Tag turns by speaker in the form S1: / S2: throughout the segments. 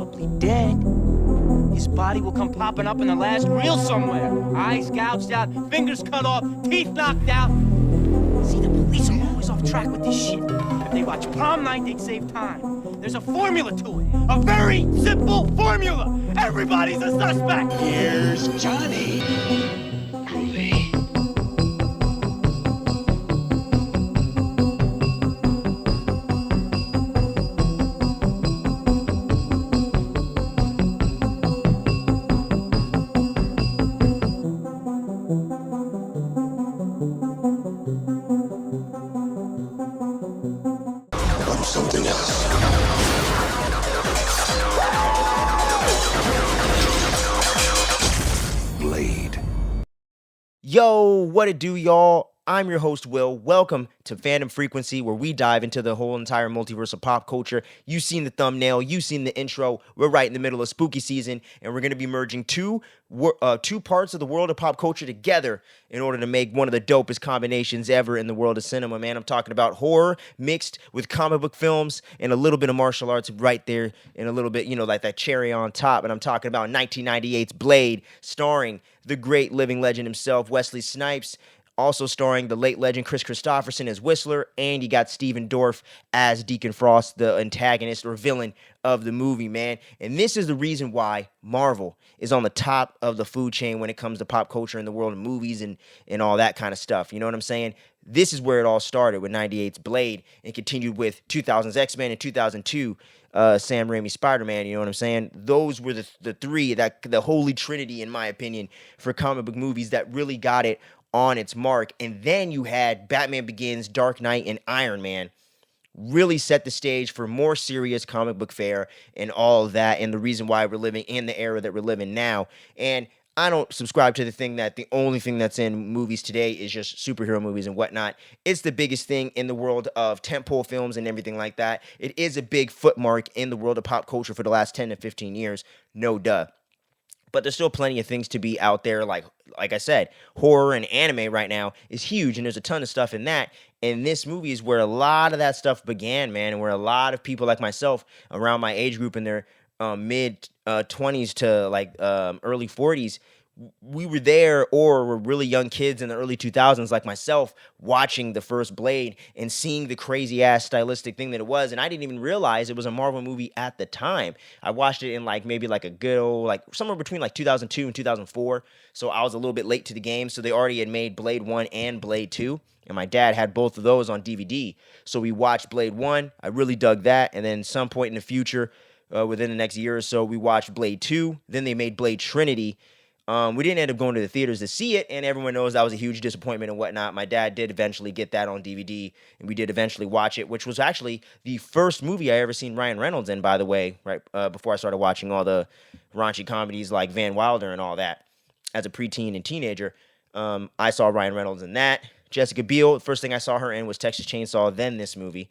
S1: probably dead. His body will come popping up in the last reel somewhere. Eyes gouged out, fingers cut off, teeth knocked out. See, the police are always off track with this shit. If they watch prom night, they'd save time. There's a formula to it. A very simple formula. Everybody's a suspect.
S2: Here's Johnny. Groovy.
S3: I'm something else. Blade.
S4: Yo, what it do, y'all? I'm your host, Will. Welcome to Fandom Frequency, where we dive into the whole entire multiverse of pop culture. You've seen the thumbnail, you've seen the intro. We're right in the middle of spooky season, and we're going to be merging two parts of the world of pop culture together in order to make one of the dopest combinations ever in the world of cinema, man. I'm talking about horror mixed with comic book films and a little bit of martial arts right there, and a little bit, like that cherry on top. And I'm talking about 1998's Blade, starring the great living legend himself, Wesley Snipes. Also starring the late legend Chris Christopherson as Whistler, and you got Steven Dorff as Deacon Frost, the antagonist or villain of the movie, man. And this is the reason why Marvel is on the top of the food chain when it comes to pop culture in the world of movies and all that kind of stuff. You know what I'm saying? This is where it all started with 98's Blade and continued with 2000's X-Men and 2002 Sam Raimi Spider-Man. You know what I'm saying? Those were the three, the holy trinity, in my opinion, for comic book movies that really got it on its mark. And then you had Batman Begins, Dark Knight, and Iron Man really set the stage for more serious comic book fare and all of that, and the reason why we're living in the era that we're living now. And I don't subscribe to the thing that the only thing that's in movies today is just superhero movies and whatnot. It's the biggest thing in the world of tentpole films and everything like that. It is a big footmark in the world of pop culture for the last 10 to 15 years, no duh. But there's still plenty of things to be out there. Like I said, horror and anime right now is huge, and there's a ton of stuff in that. And this movie is where a lot of that stuff began, man, and where a lot of people like myself around my age group in their mid 20s to early 40s, we were there, or were really young kids in the early 2000s like myself, watching the first Blade and seeing the crazy ass stylistic thing that it was. And I didn't even realize it was a Marvel movie at the time. I watched it in maybe a good old, somewhere between 2002 and 2004. So I was a little bit late to the game. So they already had made Blade 1 and Blade 2. And my dad had both of those on DVD. So we watched Blade 1. I really dug that. And then some point in the future, within the next year or so, we watched Blade 2. Then they made Blade Trinity. We didn't end up going to the theaters to see it, and everyone knows that was a huge disappointment and whatnot. My dad did eventually get that on DVD, and we did eventually watch it, which was actually the first movie I ever seen Ryan Reynolds in, by the way, right before I started watching all the raunchy comedies like Van Wilder and all that. As a preteen and teenager, I saw Ryan Reynolds in that. Jessica Biel, the first thing I saw her in was Texas Chainsaw, then this movie.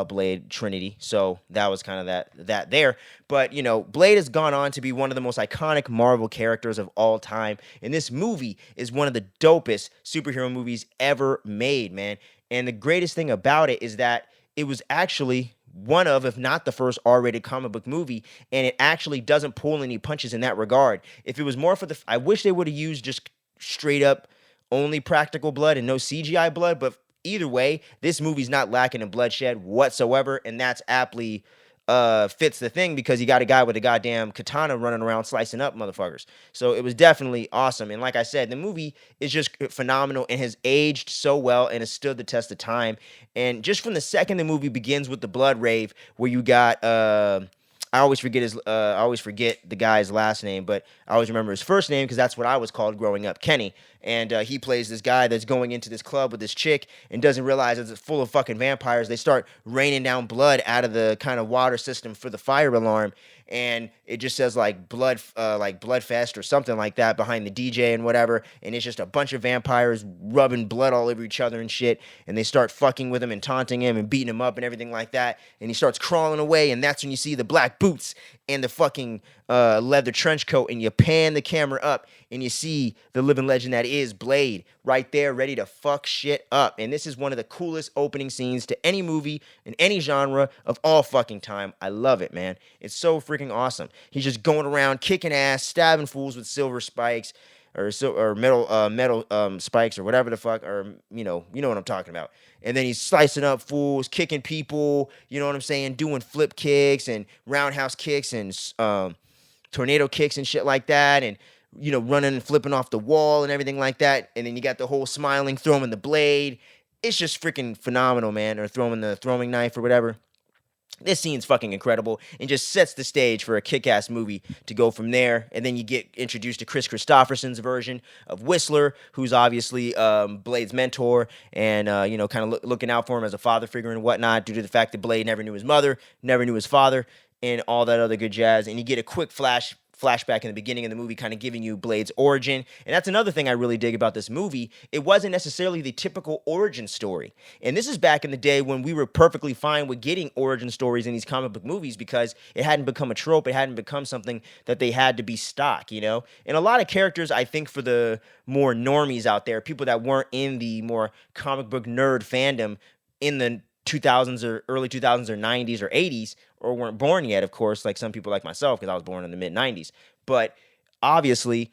S4: Blade Trinity. So that was kind of that there. But, Blade has gone on to be one of the most iconic Marvel characters of all time. And this movie is one of the dopest superhero movies ever made, man. And the greatest thing about it is that it was actually one of, if not the first R-rated comic book movie, and it actually doesn't pull any punches in that regard. If it was more for I wish they would have used just straight up only practical blood and no CGI blood, but either way, this movie's not lacking in bloodshed whatsoever, and that's aptly fits the thing because you got a guy with a goddamn katana running around slicing up motherfuckers. So it was definitely awesome. And like I said, the movie is just phenomenal and has aged so well and has stood the test of time. And just from the second the movie begins with the blood rave, where you got I always forget the guy's last name, but I always remember his first name because that's what I was called growing up, Kenny. And he plays this guy that's going into this club with this chick and doesn't realize it's full of fucking vampires. They start raining down blood out of the kind of water system for the fire alarm, and it just says Bloodfest or something like that behind the DJ and whatever. And it's just a bunch of vampires rubbing blood all over each other and shit. And they start fucking with him and taunting him and beating him up and everything like that. And he starts crawling away, and that's when you see the black boots and the fucking leather trench coat, and you pan the camera up and you see the living legend that is Blade right there ready to fuck shit up. And this is one of the coolest opening scenes to any movie in any genre of all fucking time. I love it, man. It's so freaking awesome. He's just going around kicking ass, stabbing fools with silver spikes or metal spikes or whatever the fuck, or you know what I'm talking about. And then he's slicing up fools, kicking people, you know what I'm saying, doing flip kicks and roundhouse kicks and tornado kicks and shit like that, and you know, running and flipping off the wall and everything like that. And then you got the whole smiling, throwing the blade. It's just freaking phenomenal, man. Or throwing the throwing knife or whatever. This scene's fucking incredible and just sets the stage for a kick-ass movie to go from there. And then you get introduced to Chris Christopherson's version of Whistler, who's obviously Blade's mentor and, you know, kind of looking out for him as a father figure and whatnot, due to the fact that Blade never knew his mother, never knew his father, and all that other good jazz. And you get a quick flashback in the beginning of the movie, kind of giving you Blade's origin. And that's another thing I really dig about this movie. It wasn't necessarily the typical origin story. And this is back in the day when we were perfectly fine with getting origin stories in these comic book movies, because it hadn't become a trope. It hadn't become something that they had to be stock, you know? And a lot of characters, I think, for the more normies out there, people that weren't in the more comic book nerd fandom in the 2000s or early 2000s or 90s or 80s, or weren't born yet, of course, like some people like myself, because I was born in the mid 90s. But obviously,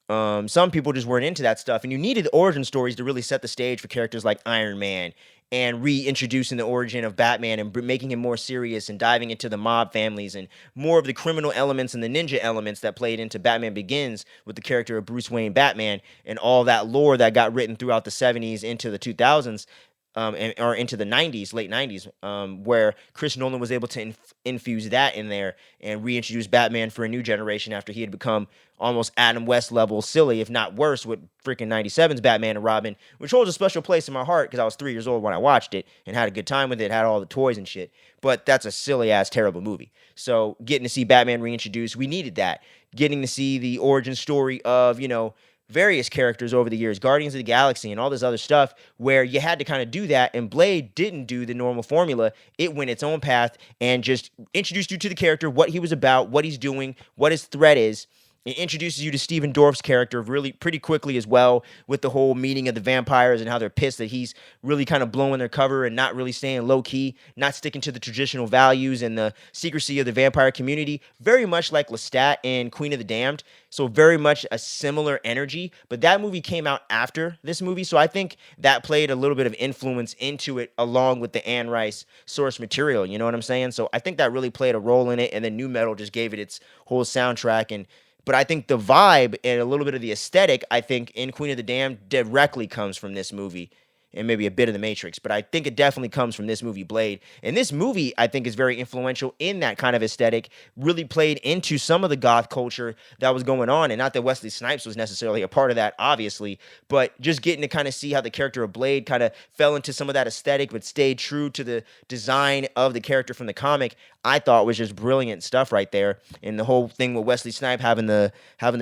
S4: some people just weren't into that stuff, and you needed origin stories to really set the stage for characters like Iron Man, and reintroducing the origin of Batman and making him more serious and diving into the mob families and more of the criminal elements and the ninja elements that played into Batman Begins with the character of Bruce Wayne Batman, and all that lore that got written throughout the 70s into the 2000s. Or into the 90s, late 90s, where Chris Nolan was able to infuse that in there and reintroduce Batman for a new generation after he had become almost Adam West level silly, if not worse, with freaking 97's Batman and Robin, which holds a special place in my heart because I was 3 years old when I watched it and had a good time with it, had all the toys and shit. But that's a silly-ass, terrible movie. So getting to see Batman reintroduced, we needed that. Getting to see the origin story of, you know, various characters over the years, Guardians of the Galaxy and all this other stuff, where you had to kind of do that, and Blade didn't do the normal formula. It went its own path and just introduced you to the character, what he was about, what he's doing, what his threat is. It introduces you to Stephen Dorff's character really pretty quickly as well, with the whole meeting of the vampires and how they're pissed that he's really kind of blowing their cover and not really staying low-key, not sticking to the traditional values and the secrecy of the vampire community. Very much like Lestat in Queen of the Damned. So very much a similar energy. But that movie came out after this movie, so I think that played a little bit of influence into it, along with the Anne Rice source material, you know what I'm saying? So I think that really played a role in it, and then Nu Metal just gave it its whole soundtrack. But I think the vibe and a little bit of the aesthetic, I think, in Queen of the Damned directly comes from this movie, and maybe a bit of The Matrix. But I think it definitely comes from this movie, Blade. And this movie, I think, is very influential in that kind of aesthetic, really played into some of the goth culture that was going on. And not that Wesley Snipes was necessarily a part of that, obviously, but just getting to kind of see how the character of Blade kind of fell into some of that aesthetic, but stayed true to the design of the character from the comic, I thought was just brilliant stuff right there. And the whole thing with Wesley Snipes having the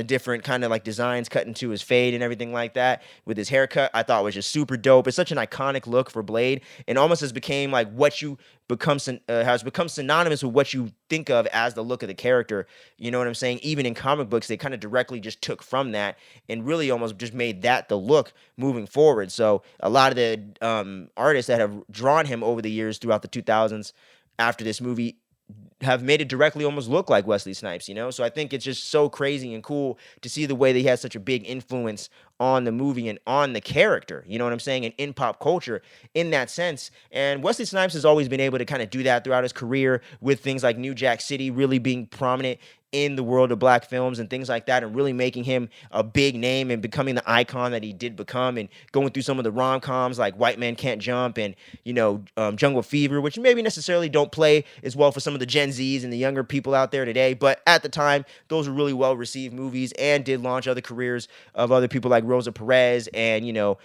S4: different kind of like designs cut into his fade and everything like that with his haircut, I thought was just super dope. It's such an iconic look for Blade, and almost has became like what you has become synonymous with what you think of as the look of the character. You know what I'm saying? Even in comic books, they kind of directly just took from that and really almost just made that the look moving forward. So a lot of the artists that have drawn him over the years throughout the 2000s after this movie have made it directly almost look like Wesley Snipes, you know? So I think it's just so crazy and cool to see the way that he has such a big influence on the movie and on the character, you know what I'm saying? And in pop culture in that sense. And Wesley Snipes has always been able to kind of do that throughout his career, with things like New Jack City really being prominent in the world of black films and things like that, and really making him a big name and becoming the icon that he did become, and going through some of the rom-coms like White Man Can't Jump and, you know, Jungle Fever, which maybe necessarily don't play as well for some of the Gen Zs and the younger people out there today, but at the time, those were really well-received movies and did launch other careers of other people like Rosa Perez and, you know,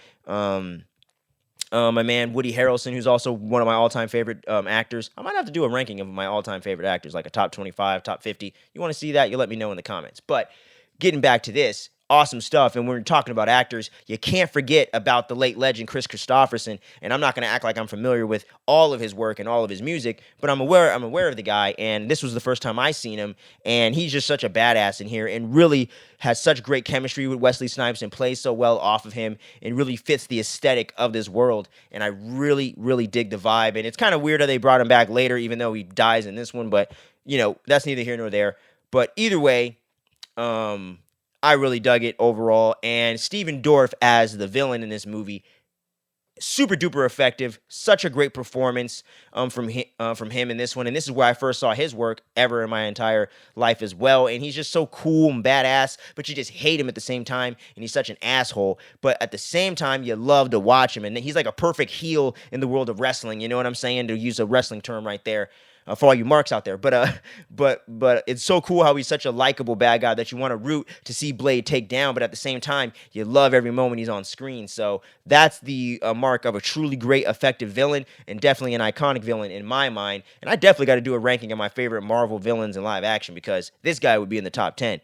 S4: my man Woody Harrelson, who's also one of my all-time favorite actors. I might have to do a ranking of my all-time favorite actors, like a top 25, top 50. You want to see that? You let me know in the comments. But getting back to this, awesome stuff. And when we're talking about actors, you can't forget about the late legend Chris Christopherson. And I'm not going to act like I'm familiar with all of his work and all of his music, but I'm aware of the guy. And this was the first time I seen him, and he's just such a badass in here, and really has such great chemistry with Wesley Snipes and plays so well off of him, and really fits the aesthetic of this world. And I really, really dig the vibe. And it's kind of weird that they brought him back later, even though he dies in this one. But that's neither here nor there. But either way, I really dug it overall. And Steven Dorff as the villain in this movie, super duper effective. Such a great performance from him in this one. And this is where I first saw his work ever in my entire life as well. And he's just so cool and badass, but you just hate him at the same time. And he's such an asshole. But at the same time, you love to watch him. And he's like a perfect heel in the world of wrestling. You know what I'm saying? To use a wrestling term right there. For all you marks out there, but it's so cool how he's such a likable bad guy that you want to root to see Blade take down, but at the same time you love every moment he's on screen. So that's the mark of a truly great, effective villain, and definitely an iconic villain in my mind. And I definitely got to do a ranking of my favorite Marvel villains in live action, because this guy would be in the top 10.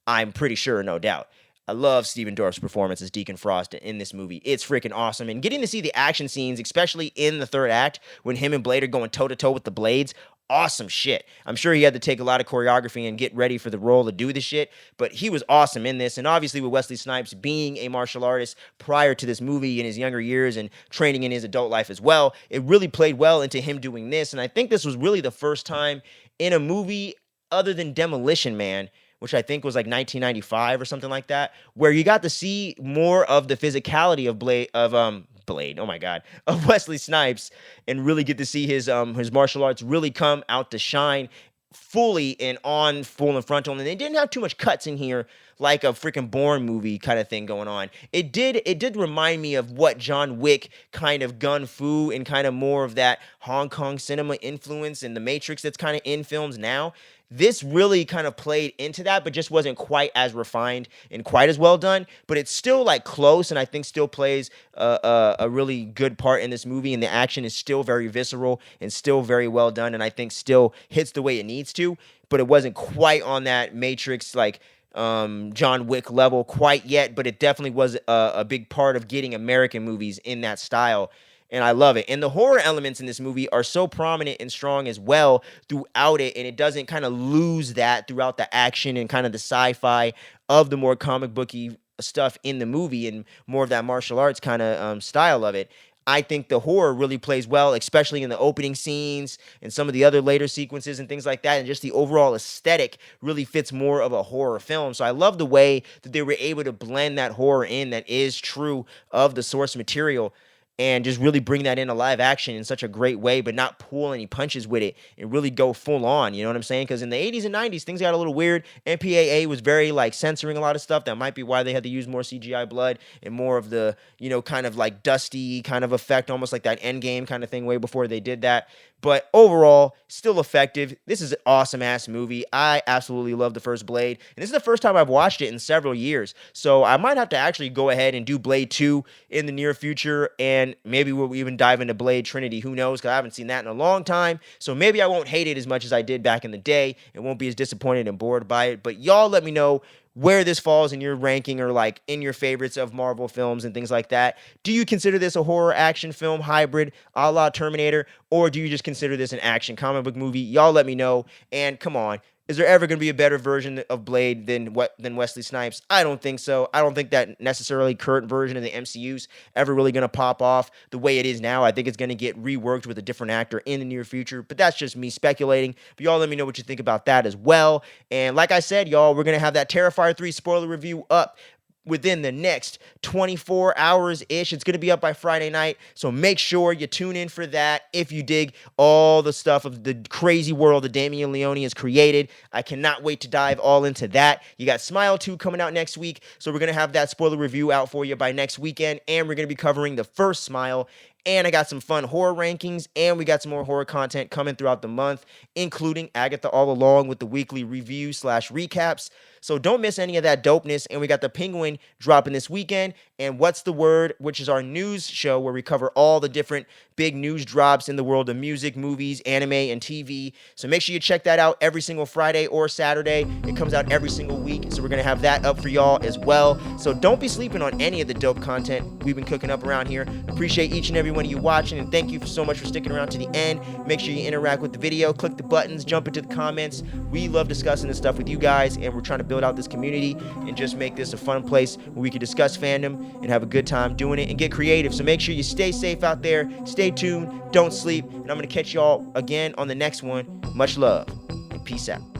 S4: I'm pretty sure, no doubt. I love Steven Dorff's performance as Deacon Frost in this movie. It's freaking awesome. And getting to see the action scenes, especially in the third act, when him and Blade are going toe-to-toe with the Blades, awesome shit. I'm sure he had to take a lot of choreography and get ready for the role to do the shit, but he was awesome in this. And obviously with Wesley Snipes being a martial artist prior to this movie in his younger years and training in his adult life as well, it really played well into him doing this. And I think this was really the first time in a movie other than Demolition Man, which I think was like 1995 or something like that, where you got to see more of the physicality of Blade, oh my God, of Wesley Snipes, and really get to see his martial arts really come out to shine fully and on full and frontal. And they didn't have too much cuts in here like a freaking Bourne movie kind of thing going on. It did remind me of what John Wick kind of gun fu and kind of more of that Hong Kong cinema influence and the Matrix that's kind of in films now. This really kind of played into that, but just wasn't quite as refined and quite as well done. But it's still like close, and I think still plays a really good part in this movie. And the action is still very visceral and still very well done, and I think still hits the way it needs to. But it wasn't quite on that Matrix like John Wick level quite yet. But it definitely was a big part of getting American movies in that style. And I love it. And the horror elements in this movie are so prominent and strong as well throughout it. And it doesn't kind of lose that throughout the action and kind of the sci-fi of the more comic booky stuff in the movie and more of that martial arts kind of style of it. I think the horror really plays well, especially in the opening scenes and some of the other later sequences and things like that. And just the overall aesthetic really fits more of a horror film. So I love the way that they were able to blend that horror in that is true of the source material, and just really bring that into live action in such a great way, but not pull any punches with it and really go full on, you know what I'm saying? Because in the 80s and 90s, things got a little weird. MPAA was very, like, censoring a lot of stuff. That might be why they had to use more CGI blood and more of the, kind of, like, dusty kind of effect, almost like that Endgame kind of thing way before they did that. But overall, still effective. This is an awesome-ass movie. I absolutely love the first Blade. And this is the first time I've watched it in several years. So I might have to actually go ahead and do Blade 2 in the near future. And maybe we'll even dive into Blade Trinity. Who knows? Because I haven't seen that in a long time. So maybe I won't hate it as much as I did back in the day. And won't be as disappointed and bored by it. But y'all let me know where this falls in your ranking or like in your favorites of Marvel films and things like that. Do you consider this a horror action film hybrid a la Terminator, or do you just consider this an action comic book movie? Y'all let me know. And come on, is there ever going to be a better version of Blade than Wesley Snipes? I don't think so. I don't think that necessarily current version of the MCU's ever really going to pop off the way it is now. I think it's going to get reworked with a different actor in the near future, but that's just me speculating. But y'all let me know what you think about that as well. And like I said, y'all, we're going to have that Terrifier 3 spoiler review up within the next 24 hours-ish. It's going to be up by Friday night, so make sure you tune in for that if you dig all the stuff of the crazy world that Damian Leone has created. I cannot wait to dive all into that. You got Smile 2 coming out next week, so we're going to have that spoiler review out for you by next weekend, and we're going to be covering the first Smile. And I got some fun horror rankings, and we got some more horror content coming throughout the month, including Agatha All Along with the weekly review/recaps. So don't miss any of that dopeness. And we got the Penguin dropping this weekend. And What's the Word, which is our news show where we cover all the different big news drops in the world of music, movies, anime, and TV. So make sure you check that out every single Friday or Saturday. It comes out every single week. So we're going to have that up for y'all as well. So don't be sleeping on any of the dope content we've been cooking up around here. Appreciate each and every one of you watching. And thank you so much for sticking around to the end. Make sure you interact with the video, click the buttons, jump into the comments. We love discussing this stuff with you guys. And we're trying to build out this community and just make this a fun place where we can discuss fandom and have a good time doing it and get creative. So make sure you stay safe out there. Stay tuned. Don't sleep. And I'm going to catch y'all again on the next one. Much love and peace out.